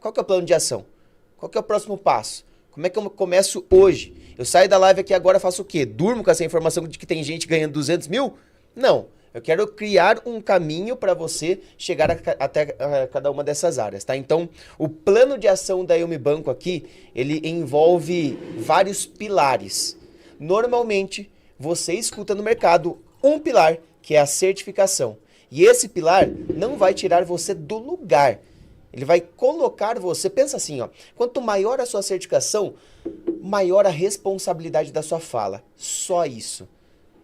Qual que é o plano de ação? Qual que é o próximo passo? Como é que eu começo hoje? Eu saio da live aqui agora, faço o quê? Durmo com essa informação de que tem gente ganhando 200 mil? Não. Eu quero criar um caminho para você chegar até cada uma dessas áreas, tá? Então, o plano de ação da Eu Me Banco aqui, ele envolve vários pilares. Normalmente, você escuta no mercado um pilar, que é a certificação. E esse pilar não vai tirar você do lugar. Ele vai colocar você, pensa assim, ó, quanto maior a sua certificação, maior a responsabilidade da sua fala. Só isso.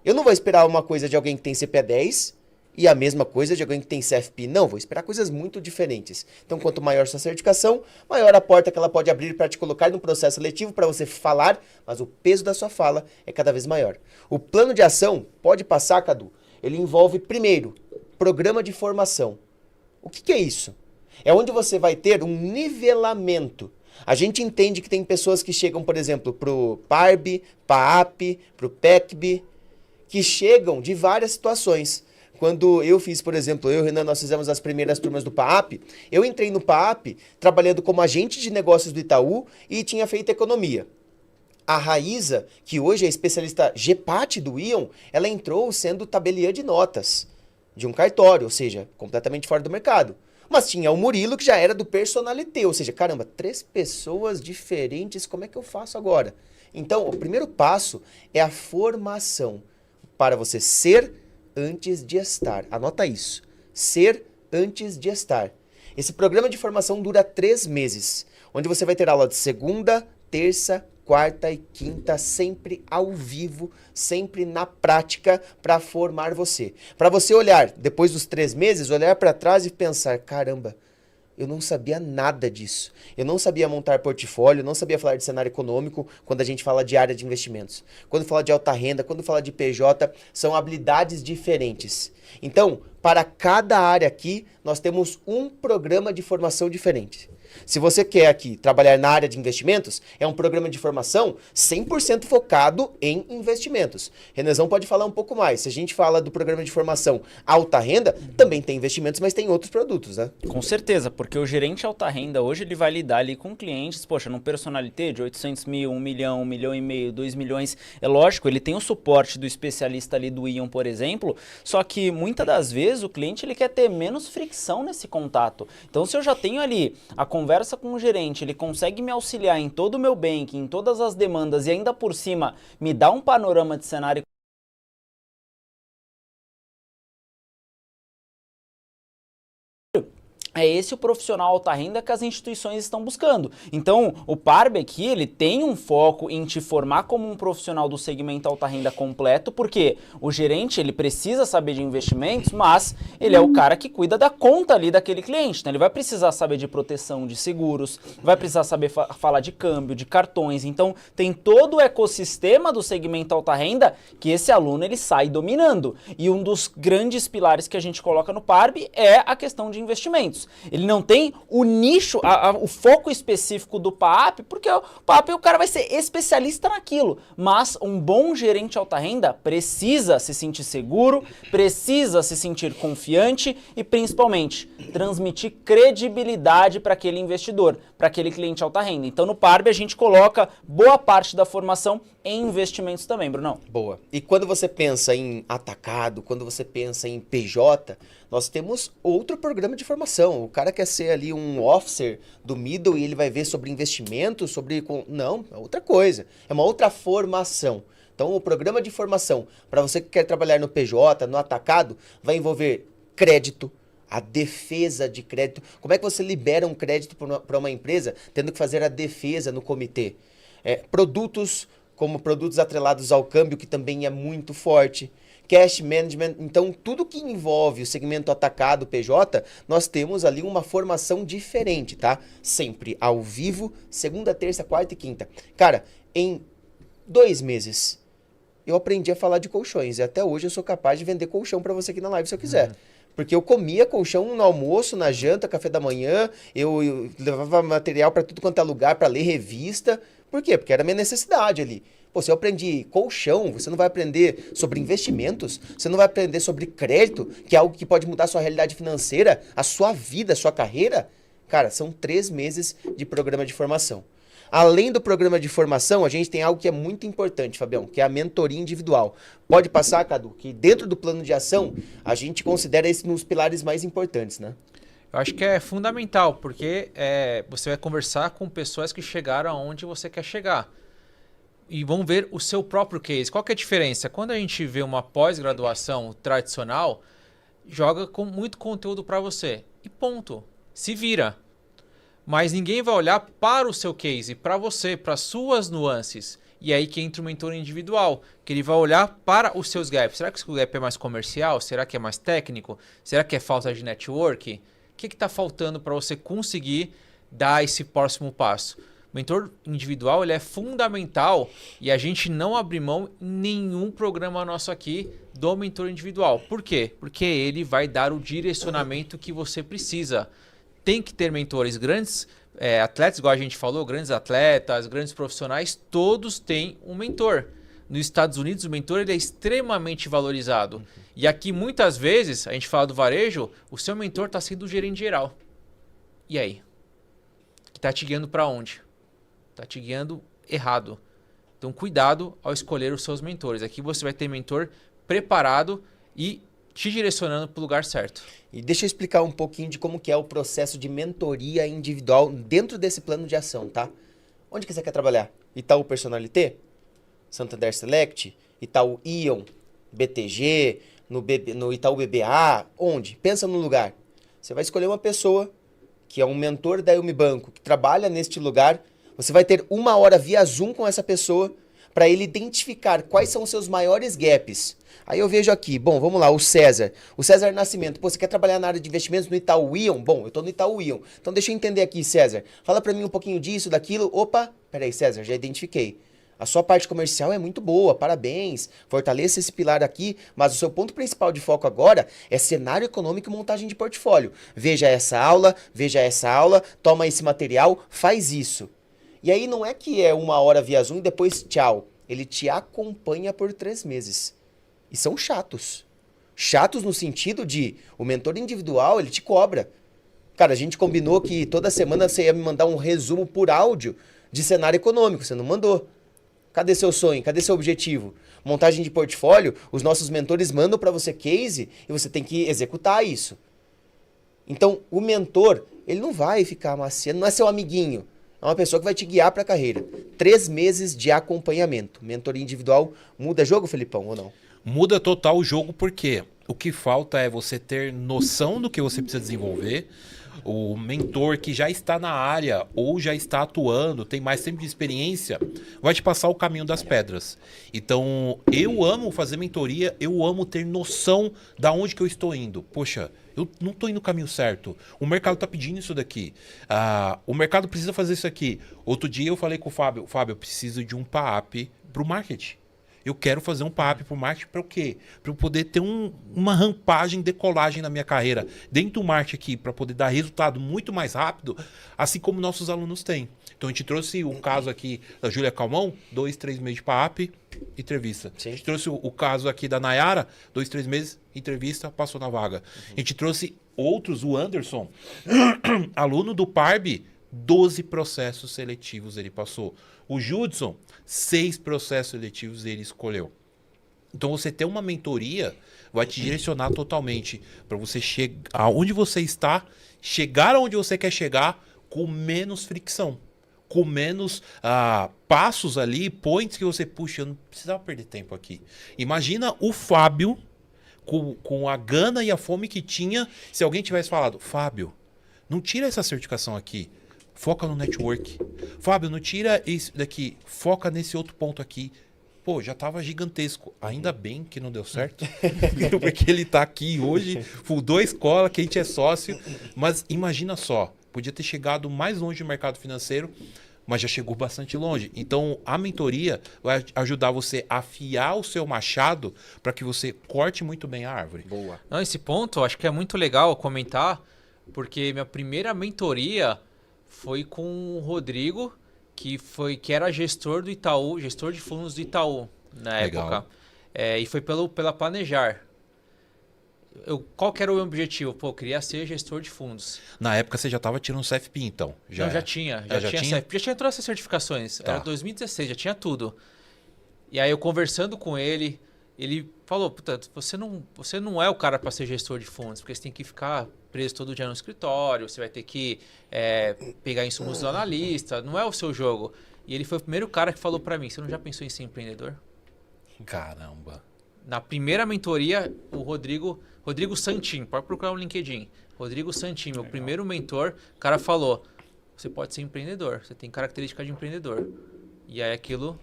Eu não vou esperar uma coisa de alguém que tem CPA10 e a mesma coisa de alguém que tem CFP. Não, vou esperar coisas muito diferentes. Então, quanto maior sua certificação, maior a porta que ela pode abrir para te colocar no processo seletivo para você falar, mas o peso da sua fala é cada vez maior. O plano de ação, pode passar, Cadu, ele envolve, primeiro, programa de formação. O que é isso? É onde você vai ter um nivelamento. A gente entende que tem pessoas que chegam, por exemplo, para o PARB, PAAP, para o PECB, que chegam de várias situações. Quando eu fiz, por exemplo, eu e o Renan, nós fizemos as primeiras turmas do PAAP, eu entrei no PAAP trabalhando como agente de negócios do Itaú e tinha feito economia. A Raíza, que hoje é especialista GPAT do Ion, ela entrou sendo tabeliã de notas de um cartório, ou seja, completamente fora do mercado. Mas tinha o Murilo, que já era do Personalité, ou seja, caramba, 3 pessoas diferentes, como é que eu faço agora? Então, o primeiro passo é a formação, para você ser antes de estar. Anota isso, ser antes de estar. Esse programa de formação dura 3 meses, onde você vai ter aula de segunda, terça, quarta e quinta, sempre ao vivo, sempre na prática, para formar você. Para você olhar, depois dos 3 meses, olhar para trás e pensar, caramba, eu não sabia nada disso. Eu não sabia montar portfólio, não sabia falar de cenário econômico quando a gente fala de área de investimentos. Quando fala de alta renda, quando fala de PJ, são habilidades diferentes. Então, para cada área aqui, nós temos um programa de formação diferente. Se você quer aqui trabalhar na área de investimentos, é um programa de formação 100% focado em investimentos. Renezão pode falar um pouco mais. Se a gente fala do programa de formação alta renda, também tem investimentos, mas tem outros produtos, né? Com certeza, porque o gerente alta renda hoje ele vai lidar ali com clientes, poxa, num personalité de 800 mil, 1 milhão, 1 milhão e meio, 2 milhões. É lógico, ele tem o suporte do especialista ali do Ion, por exemplo, só que muitas das vezes o cliente ele quer ter menos fricção nesse contato. Então, se eu já tenho ali a conversa com o gerente, ele consegue me auxiliar em todo o meu banking, em todas as demandas e ainda por cima me dá um panorama de cenário. É esse o profissional alta renda que as instituições estão buscando. Então, o PARB aqui, ele tem um foco em te formar como um profissional do segmento alta renda completo, porque o gerente, ele precisa saber de investimentos, mas ele é o cara que cuida da conta ali daquele cliente. Então, ele vai precisar saber de proteção de seguros, vai precisar saber falar de câmbio, de cartões. Então, tem todo o ecossistema do segmento alta renda que esse aluno, ele sai dominando. E um dos grandes pilares que a gente coloca no PARB é a questão de investimentos. Ele não tem o nicho, o foco específico do PAAP, porque o PAAP o cara vai ser especialista naquilo. Mas um bom gerente alta renda precisa se sentir seguro, precisa se sentir confiante e principalmente transmitir credibilidade para aquele investidor, para aquele cliente alta renda. Então no PARB a gente coloca boa parte da formação em investimentos também, Brunão. Boa. E quando você pensa em atacado, quando você pensa em PJ, nós temos outro programa de formação. O cara quer ser ali um officer do middle e ele vai ver sobre investimentos, sobre... Não, é outra coisa. É uma outra formação. Então, o programa de formação, para você que quer trabalhar no PJ, no atacado, vai envolver crédito, a defesa de crédito. Como é que você libera um crédito para uma empresa tendo que fazer a defesa no comitê? Produtos, como produtos atrelados ao câmbio, que também é muito forte. Cash management, então tudo que envolve o segmento atacado PJ, nós temos ali uma formação diferente, tá? Sempre ao vivo, segunda, terça, quarta e quinta. Cara, em 2 meses, eu aprendi a falar de colchões e até hoje eu sou capaz de vender colchão para você aqui na live se eu quiser. Porque eu comia colchão no almoço, na janta, café da manhã, eu levava material para tudo quanto é lugar, para ler revista. Por quê? Porque era a minha necessidade ali. Pô, se eu aprendi colchão, você não vai aprender sobre investimentos, você não vai aprender sobre crédito, que é algo que pode mudar a sua realidade financeira, a sua vida, a sua carreira. Cara, são 3 meses de programa de formação. Além do programa de formação, a gente tem algo que é muito importante, Fabião, que é a mentoria individual. Pode passar, Cadu, que dentro do plano de ação, a gente considera esse um dos pilares mais importantes, né? Eu acho que é fundamental, porque você vai conversar com pessoas que chegaram aonde você quer chegar. E vão ver o seu próprio case. Qual que é a diferença? Quando a gente vê uma pós-graduação tradicional, joga com muito conteúdo para você. E ponto. Se vira. Mas ninguém vai olhar para o seu case, para você, para as suas nuances. E aí que entra o mentor individual, que ele vai olhar para os seus gaps. Será que o seu gap é mais comercial? Será que é mais técnico? Será que é falta de network? O que está faltando para você conseguir dar esse próximo passo? O mentor individual ele é fundamental e a gente não abre mão em nenhum programa nosso aqui do mentor individual. Por quê? Porque ele vai dar o direcionamento que você precisa. Tem que ter mentores grandes, atletas, igual a gente falou, grandes atletas, grandes profissionais, todos têm um mentor. Nos Estados Unidos, o mentor ele é extremamente valorizado. E aqui, muitas vezes, a gente fala do varejo, o seu mentor está sendo o gerente geral. E aí? Que está te guiando para onde? Está te guiando errado. Então, cuidado ao escolher os seus mentores. Aqui você vai ter mentor preparado e te direcionando para o lugar certo. E deixa eu explicar um pouquinho de como que é o processo de mentoria individual dentro desse plano de ação, tá? Onde que você quer trabalhar? Itaú Personalité? Santander Select? Itaú Ion? BTG? No Itaú BBA? Onde? Pensa no lugar. Você vai escolher uma pessoa que é um mentor da Unibanco, que trabalha neste lugar. Você vai ter 1 hora via Zoom com essa pessoa para ele identificar quais são os seus maiores gaps. Aí eu vejo aqui, bom, vamos lá, o César Nascimento. Pô, você quer trabalhar na área de investimentos no Itaú Ion? Bom, eu tô no Itaú Ion. Então deixa eu entender aqui, César. Fala para mim um pouquinho disso, daquilo. Opa, peraí, César, já identifiquei. A sua parte comercial é muito boa, parabéns. Fortaleça esse pilar aqui, mas o seu ponto principal de foco agora é cenário econômico e montagem de portfólio. Veja essa aula, toma esse material, faz isso. E aí não é que é 1 hora via Zoom e depois tchau. Ele te acompanha por 3 meses. E são chatos. Chatos no sentido de o mentor individual, ele te cobra. Cara, a gente combinou que toda semana você ia me mandar um resumo por áudio de cenário econômico. Você não mandou. Cadê seu sonho? Cadê seu objetivo? Montagem de portfólio, os nossos mentores mandam para você case e você tem que executar isso. Então, o mentor, ele não vai ficar maciando, não é seu amiguinho. É uma pessoa que vai te guiar para a carreira. 3 meses de acompanhamento. Mentoria individual muda jogo, Felipão, ou não? Muda total o jogo porque o que falta é você ter noção do que você precisa desenvolver. O mentor que já está na área ou já está atuando, tem mais tempo de experiência, vai te passar o caminho das pedras. Então, eu amo fazer mentoria, eu amo ter noção da onde que eu estou indo. Poxa, eu não estou indo no caminho certo. O mercado está pedindo isso daqui. O mercado precisa fazer isso aqui. Outro dia eu falei com o Fábio, eu preciso de um PAP para o marketing. Eu quero fazer um PAP para o marketing para o quê? Para eu poder ter uma rampagem, decolagem na minha carreira dentro do marketing aqui, para poder dar resultado muito mais rápido, assim como nossos alunos têm. Então a gente trouxe um caso aqui da Júlia Calmon, 2, 3 meses de PAP, entrevista. Sim. A gente trouxe o caso aqui da Nayara, 2, 3 meses, entrevista, passou na vaga. A gente trouxe outros, o Anderson, aluno do PARB, 12 processos seletivos ele passou. O Judson, 6 processos seletivos ele escolheu. Então você ter uma mentoria vai te direcionar totalmente para você chegar aonde você está, chegar aonde você quer chegar com menos fricção, com menos passos ali, points que você puxa. Eu não precisava perder tempo aqui. Imagina o Fábio com a gana e a fome que tinha se alguém tivesse falado, Fábio, não tira essa certificação aqui. Foca no network. Fábio, não tira isso daqui. Foca nesse outro ponto aqui. Pô, já tava gigantesco. Ainda bem que não deu certo. Porque ele tá aqui hoje, fundou a escola, que a gente é sócio. Mas imagina só, podia ter chegado mais longe no mercado financeiro, mas já chegou bastante longe. Então, a mentoria vai ajudar você a afiar o seu machado para que você corte muito bem a árvore. Boa. Não, esse ponto, acho que é muito legal comentar, porque minha primeira mentoria foi com o Rodrigo, que era gestor do Itaú, gestor de fundos do Itaú na Legal. época. E foi pela Planejar. Qual que era o meu objetivo? Pô, eu queria ser gestor de fundos. Na época você já estava tirando o CFP, então? Já tinha. Já tinha CFP, já tinha todas essas certificações. Tá. Era 2016, já tinha tudo. E aí eu conversando com ele, ele falou, puta, você não é o cara para ser gestor de fundos, porque você tem que ficar preso todo dia no escritório, você vai ter que pegar insumos do analista, não é o seu jogo. E ele foi o primeiro cara que falou para mim, você não já pensou em ser empreendedor? Caramba. Na primeira mentoria, o Rodrigo Santin, pode procurar no LinkedIn. Rodrigo Santin, meu primeiro mentor, o cara falou, você pode ser empreendedor, você tem característica de empreendedor. E aí aquilo,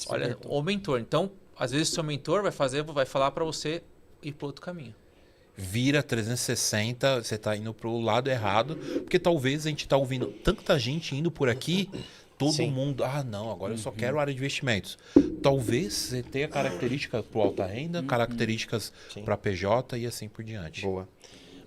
olha, o mentor. Então, às vezes o seu mentor vai falar para você ir para outro caminho. Vira 360, você tá indo pro lado errado, porque talvez a gente tá ouvindo tanta gente indo por aqui, todo mundo, não, agora eu só quero área de investimentos. Talvez você tenha características para alta renda, características para PJ e assim por diante. Boa.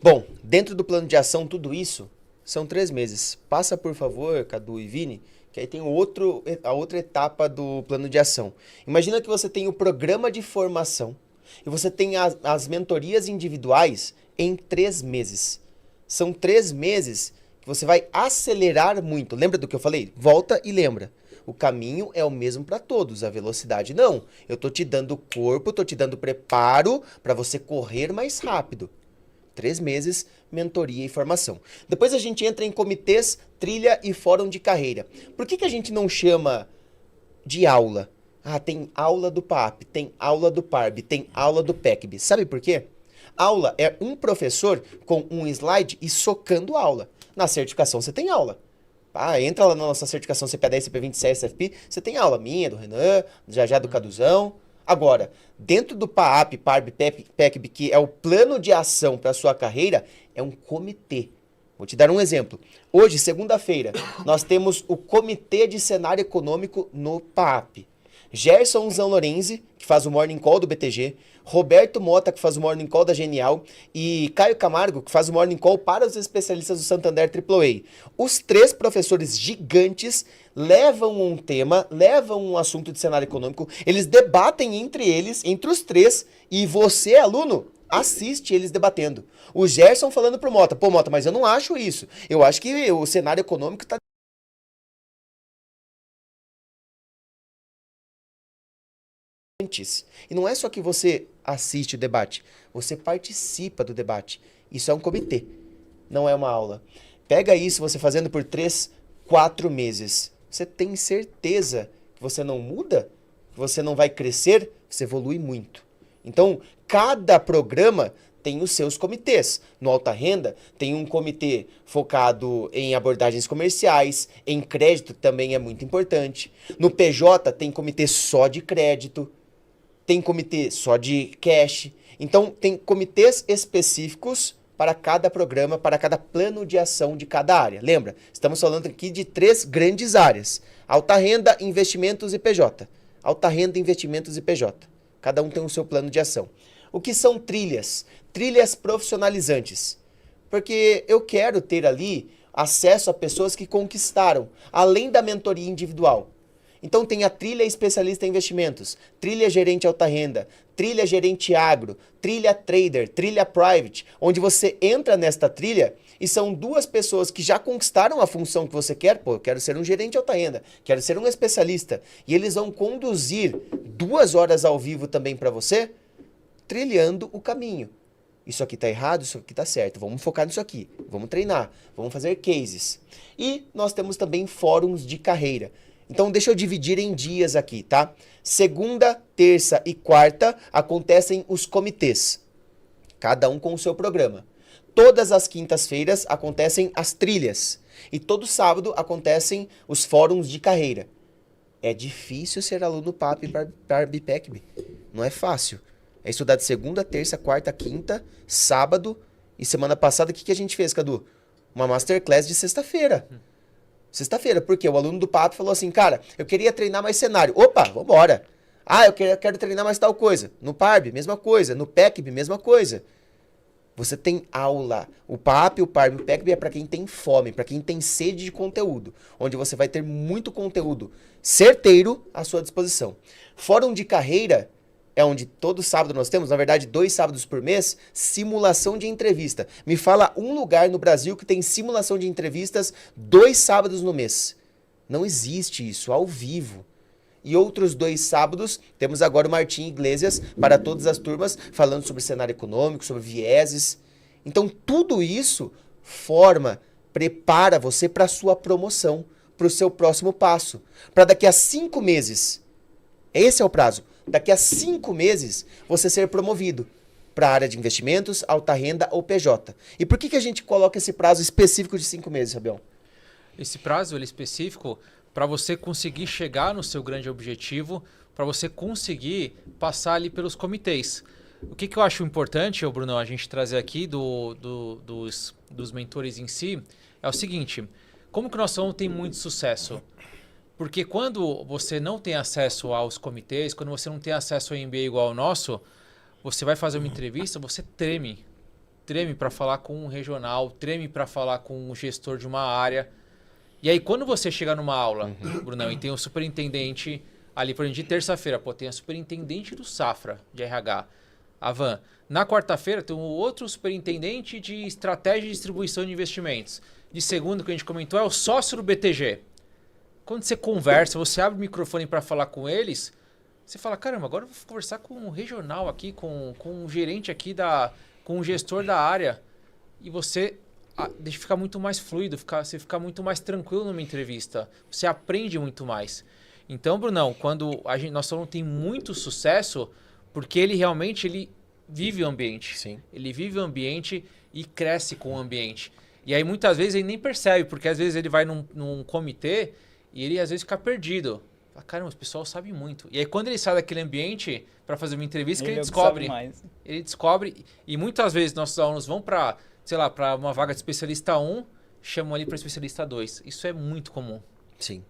Bom, dentro do plano de ação, tudo isso são 3 meses. Passa, por favor, Cadu e Vini, que aí tem a outra etapa do plano de ação. Imagina que você tem o programa de formação e você tem as mentorias individuais em 3 meses. São 3 meses que você vai acelerar muito. Lembra do que eu falei? Volta e lembra. O caminho é o mesmo para todos, a velocidade não. Eu tô te dando corpo, tô te dando preparo para você correr mais rápido. 3 meses, mentoria e formação. Depois a gente entra em comitês, trilha e fórum de carreira. Por que a gente não chama de aula? Tem aula do PAP, tem aula do PARB, tem aula do PECB. Sabe por quê? Aula é um professor com um slide e socando aula. Na certificação você tem aula. Entra lá na nossa certificação CPA10, CP27, CFP, você tem aula minha, do Renan, já do Caduzão. Agora, dentro do PAP, PARB, PECB, que é o plano de ação para a sua carreira, é um comitê. Vou te dar um exemplo. Hoje, segunda-feira, nós temos o Comitê de Cenário Econômico no PAP. Gerson Zanlorenzi, que faz o Morning Call do BTG, Roberto Mota, que faz o Morning Call da Genial, e Caio Camargo, que faz o Morning Call para os especialistas do Santander AAA. Os 3 professores gigantes levam um tema, levam um assunto de cenário econômico, eles debatem entre eles, entre os 3, e você, aluno, assiste eles debatendo. O Gerson falando pro Mota, Mota, mas eu não acho isso. Eu acho que o cenário econômico está antes. E não é só que você assiste o debate, você participa do debate. Isso é um comitê, não é uma aula. Pega isso, você fazendo por 3, 4 meses. Você tem certeza que você não muda? Que você não vai crescer? Você evolui muito. Então, cada programa tem os seus comitês. No Alta Renda, tem um comitê focado em abordagens comerciais, em crédito, que também é muito importante. No PJ, tem comitê só de crédito. Tem comitê só de cash. Então, tem comitês específicos para cada programa, para cada plano de ação de cada área. Lembra? Estamos falando aqui de 3 grandes áreas. Alta renda, investimentos e PJ. Alta renda, investimentos e PJ. Cada um tem o seu plano de ação. O que são trilhas? Trilhas profissionalizantes. Porque eu quero ter ali acesso a pessoas que conquistaram, além da mentoria individual. Então tem a trilha especialista em investimentos, trilha gerente alta renda, trilha gerente agro, trilha trader, trilha private, onde você entra nesta trilha e são 2 pessoas que já conquistaram a função que você quer. Eu quero ser um gerente alta renda, quero ser um especialista. E eles vão conduzir 2 horas ao vivo também para você, trilhando o caminho. Isso aqui tá errado, isso aqui tá certo. Vamos focar nisso aqui, vamos treinar, vamos fazer cases. E nós temos também fóruns de carreira. Então, deixa eu dividir em dias aqui, tá? Segunda, terça e quarta acontecem os comitês. Cada um com o seu programa. Todas as quintas-feiras acontecem as trilhas. E todo sábado acontecem os fóruns de carreira. É difícil ser aluno PAP para BPECB. Não é fácil. É estudar de segunda, terça, quarta, quinta, sábado. E semana passada, o que a gente fez, Cadu? Uma masterclass de sexta-feira. Sexta-feira, porque o aluno do PAP falou assim, cara, eu queria treinar mais cenário. Opa, vambora. Eu quero treinar mais tal coisa. No PARB, mesma coisa. No PECB, mesma coisa. Você tem aula. O PAP, o PARB e o PECB é para quem tem fome, para quem tem sede de conteúdo. Onde você vai ter muito conteúdo certeiro à sua disposição. Fórum de carreira é onde todo sábado nós temos, na verdade, 2 sábados por mês, simulação de entrevista. Me fala um lugar no Brasil que tem simulação de entrevistas 2 sábados no mês. Não existe isso, ao vivo. E outros 2 sábados, temos agora o Martim Iglesias para todas as turmas, falando sobre cenário econômico, sobre vieses. Então, tudo isso prepara você para a sua promoção, para o seu próximo passo. Para daqui a 5 meses, esse é o prazo, daqui a 5 meses, você ser promovido para a área de investimentos, alta renda ou PJ. E por que a gente coloca esse prazo específico de 5 meses, Fabião? Esse prazo ele é específico para você conseguir chegar no seu grande objetivo, para você conseguir passar ali pelos comitês. O que eu acho importante, Bruno, a gente trazer aqui dos mentores em si, é o seguinte: como que nós vamos ter muito sucesso? Porque quando você não tem acesso aos comitês, quando você não tem acesso ao MBA igual ao nosso, você vai fazer uma entrevista, você treme. Treme para falar com um regional, treme para falar com um gestor de uma área. E aí, quando você chega numa aula, Brunão, e tem um superintendente ali, por exemplo, de terça-feira, tem a superintendente do Safra, de RH, a Van. Na quarta-feira, tem um outro superintendente de estratégia de distribuição de investimentos. De segunda, que a gente comentou, é o sócio do BTG. Quando você conversa, você abre o microfone para falar com eles, você fala, caramba, agora eu vou conversar com um regional aqui, com um gerente aqui, com um gestor da área. E você deixa ficar muito mais fluido, você fica muito mais tranquilo numa entrevista. Você aprende muito mais. Então, Brunão, quando nós só não tem muito sucesso, porque ele realmente vive o ambiente. Sim. Ele vive o ambiente e cresce com o ambiente. E aí, muitas vezes, ele nem percebe, porque às vezes ele vai num comitê e ele, às vezes, fica perdido. Fala, caramba, o pessoal sabe muito. E aí, quando ele sai daquele ambiente para fazer uma entrevista, ele descobre. Ele descobre. E muitas vezes, nossos alunos vão para, sei lá, para uma vaga de especialista 1, chamam ali para especialista 2. Isso é muito comum. Sim.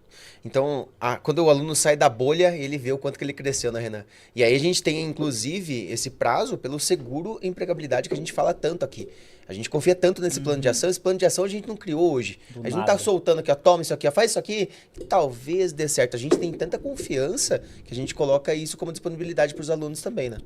Então, quando o aluno sai da bolha, ele vê o quanto que ele cresceu, né, Renan? E aí a gente tem, inclusive, esse prazo pelo seguro empregabilidade que a gente fala tanto aqui. A gente confia tanto nesse plano de ação. Esse plano de ação a gente não criou hoje. A gente não tá soltando aqui, ó, toma isso aqui, ó, faz isso aqui, que talvez dê certo. A gente tem tanta confiança que a gente coloca isso como disponibilidade para os alunos também, né?